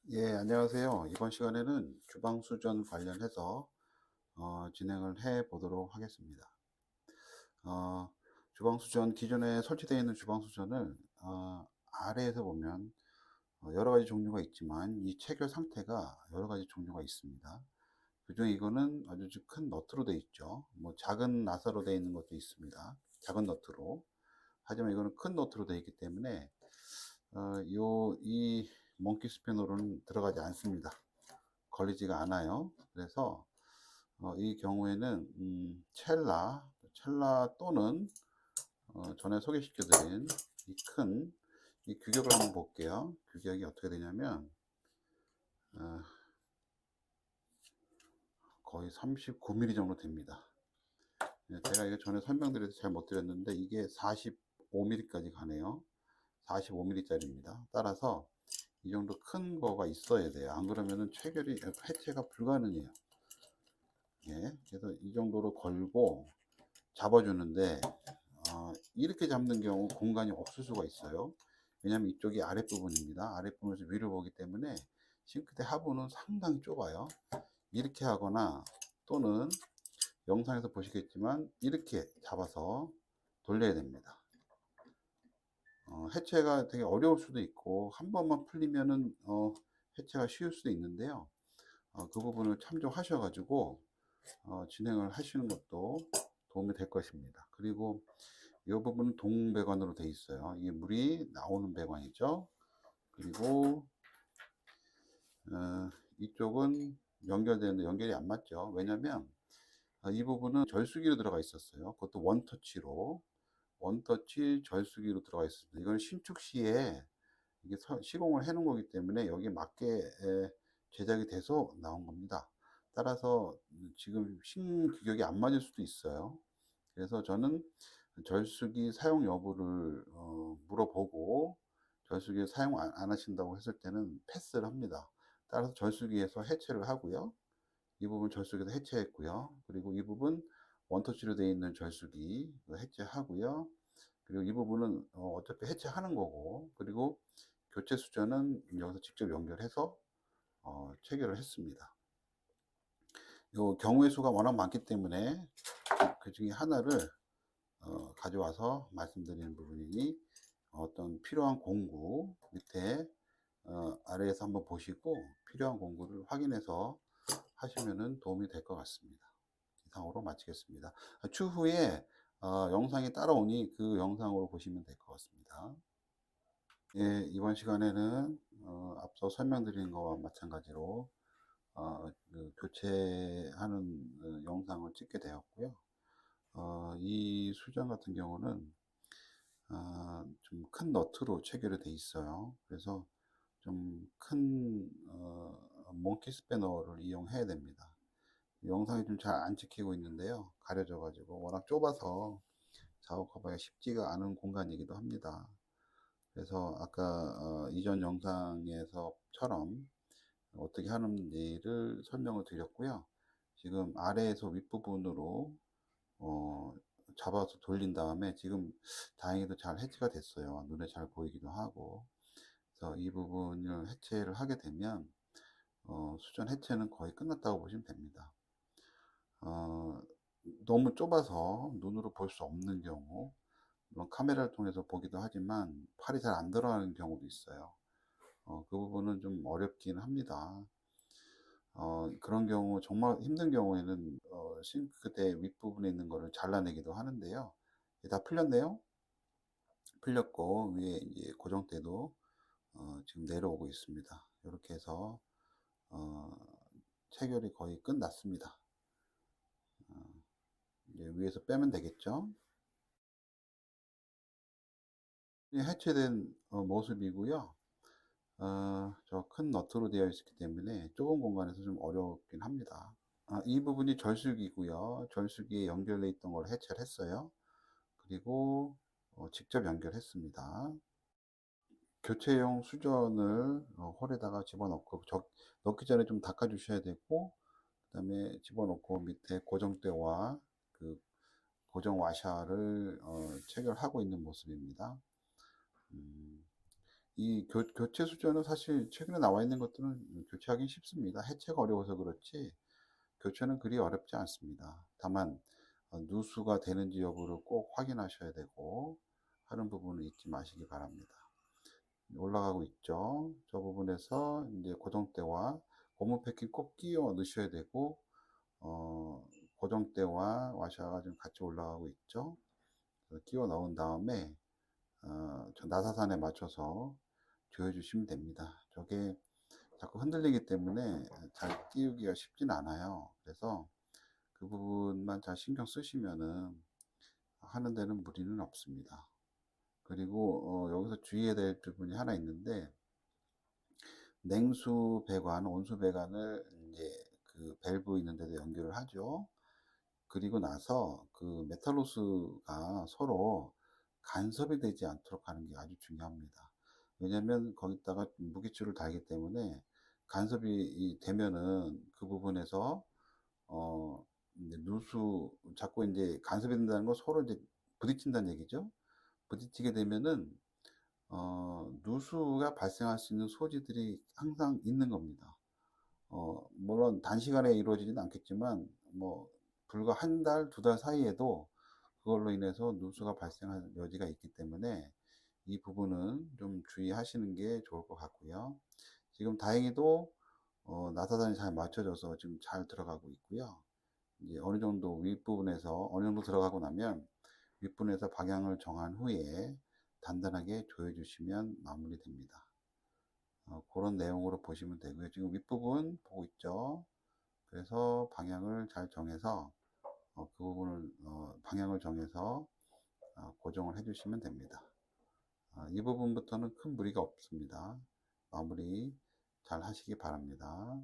예, 안녕하세요. 이번 시간에는 주방 수전 관련해서 진행을 해 보도록 하겠습니다. 어, 주방 수전, 기존에 설치되어 있는 주방 수전을 아래에서 보면 여러 가지 종류가 있지만 이 체결 상태가 여러 가지 종류가 있습니다. 그중에 이거는 아주 큰 너트로 되어 있죠. 뭐 작은 나사로 되어 있는 것도 있습니다. 작은 너트로. 하지만 이거는 큰 너트로 되어 있기 때문에 이 몽키 스패너로는 들어가지 않습니다. 걸리지가 않아요. 그래서 이 경우에는 첼라 또는 전에 소개시켜드린 이 큰 이 규격을 한번 볼게요. 규격이 어떻게 되냐면 어, 거의 39mm 정도 됩니다. 네, 제가 이거 전에 설명드려서 잘 못 드렸는데 이게 45mm까지 가네요. 45mm짜리입니다. 따라서 이 정도 큰 거가 있어야 돼요. 안 그러면은 해체가 불가능해요. 예, 그래서 이 정도로 걸고 잡아주는데 이렇게 잡는 경우 공간이 없을 수가 있어요. 왜냐하면 이쪽이 아랫부분입니다. 아랫부분에서 위를 보기 때문에 싱크대 하부는 상당히 좁아요. 이렇게 하거나 또는 영상에서 보시겠지만 이렇게 잡아서 돌려야 됩니다. 해체가 되게 어려울 수도 있고 한 번만 풀리면은 해체가 쉬울 수도 있는데요. 그 부분을 참조하셔 가지고 진행을 하시는 것도 도움이 될 것입니다. 그리고 이 부분은 동배관으로 되어 있어요. 이게 물이 나오는 배관이죠. 그리고 이쪽은 연결되는데 연결이 안 맞죠. 왜냐면 이 부분은 절수기로 들어가 있었어요. 그것도 원터치 절수기로 들어가 있습니다. 이건 신축 시에 이게 시공을 해 놓은 거기 때문에 여기에 맞게 제작이 돼서 나온 겁니다. 따라서 지금 신규격이 안 맞을 수도 있어요. 그래서 저는 절수기 사용 여부를 물어보고 절수기 사용 안 하신다고 했을 때는 패스를 합니다. 따라서 절수기에서 해체를 하고요. 이 부분 절수기에서 해체했고요. 그리고 이 부분 원터치로 되어 있는 절수기 해체하고요. 그리고 이 부분은 어차피 해체하는 거고, 그리고 교체 수전은 여기서 직접 연결해서 체결을 했습니다. 요 경우의 수가 워낙 많기 때문에 그 중에 하나를 가져와서 말씀드리는 부분이니 어떤 필요한 공구 밑에 아래에서 한번 보시고 필요한 공구를 확인해서 하시면 도움이 될 것 같습니다. 이상으로 마치겠습니다. 추후에 영상이 따라오니 그 영상으로 보시면 될 것 같습니다. 예, 이번 시간에는 앞서 설명드린 것과 마찬가지로 그 교체하는 영상을 찍게 되었고요. 이 수전 같은 경우는 좀 큰 너트로 체결이 돼 있어요. 그래서 좀 큰 몽키 스패너를 이용해야 됩니다. 영상이 좀 잘 안 찍히고 있는데요. 가려져 가지고 워낙 좁아서 작업하기가 쉽지가 않은 공간이기도 합니다. 그래서 아까 이전 영상에서처럼 어떻게 하는지를 설명을 드렸고요. 지금 아래에서 윗부분으로 어, 잡아서 돌린 다음에 지금 다행히도 잘 해체가 됐어요. 눈에 잘 보이기도 하고. 그래서 이 부분을 해체를 하게 되면 수전 해체는 거의 끝났다고 보시면 됩니다. 어, 너무 좁아서 눈으로 볼 수 없는 경우, 물론 카메라를 통해서 보기도 하지만 팔이 잘 안 들어가는 경우도 있어요. 그 부분은 좀 어렵긴 합니다. 그런 경우 정말 힘든 경우에는 싱크대 윗부분에 있는 거를 잘라내기도 하는데요. 이게 다 풀렸네요. 풀렸고 위에 이제 고정대도 지금 내려오고 있습니다. 이렇게 해서 어, 체결이 거의 끝났습니다. 이제 위에서 빼면 되겠죠. 해체된 모습이고요. 저 큰 너트로 되어 있기 때문에 좁은 공간에서 좀 어렵긴 합니다. 이 부분이 절수기고요. 절수기에 연결돼 있던 걸 해체를 했어요. 그리고 직접 연결했습니다. 교체용 수전을 홀에다가 집어넣고 넣기 전에 좀 닦아 주셔야 되고, 그 다음에 집어넣고 밑에 고정대와 그 고정 와샤를 체결하고 있는 모습입니다. 음, 이 교체 수전은 사실 최근에 나와 있는 것들은 교체하기 쉽습니다. 해체가 어려워서 그렇지 교체는 그리 어렵지 않습니다. 다만 누수가 되는지 여부를 꼭 확인하셔야 되고 하는 부분을 잊지 마시기 바랍니다. 올라가고 있죠. 저 부분에서 이제 고정대와 고무 패킹 꼭 끼워 넣으셔야 되고 어 고정대와 와샤가 좀 같이 올라가고 있죠. 끼워 넣은 다음에 저 나사산에 맞춰서 조여 주시면 됩니다. 저게 자꾸 흔들리기 때문에 잘 끼우기가 쉽진 않아요. 그래서 그 부분만 잘 신경 쓰시면은 하는 데는 무리는 없습니다. 그리고 여기서 주의해야 될 부분이 하나 있는데 냉수 배관, 온수 배관을 이제 그 밸브 있는 데도 연결을 하죠. 그리고 나서 그 메탈 호스가 서로 간섭이 되지 않도록 하는 게 아주 중요합니다. 왜냐면 거기다가 무기줄을 달기 때문에 간섭이 되면은 그 부분에서 이제 누수 자꾸 이제 간섭이 된다는 건 서로 이제 부딪힌다는 얘기죠. 부딪히게 되면은 누수가 발생할 수 있는 소지들이 항상 있는 겁니다. 물론 단시간에 이루어지지는 않겠지만 뭐 불과 한 달, 두 달 사이에도 그걸로 인해서 누수가 발생할 여지가 있기 때문에 이 부분은 좀 주의하시는 게 좋을 것 같고요. 지금 다행히도 나사단이 잘 맞춰져서 지금 잘 들어가고 있고요. 이제 어느 정도 윗부분에서 어느 정도 들어가고 나면 윗부분에서 방향을 정한 후에 단단하게 조여 주시면 마무리됩니다. 그런 내용으로 보시면 되고요. 지금 윗부분 보고 있죠. 그래서 방향을 잘 정해서 그 부분을 방향을 정해서 고정을 해 주시면 됩니다. 이 부분부터는 큰 무리가 없습니다. 마무리 잘 하시기 바랍니다.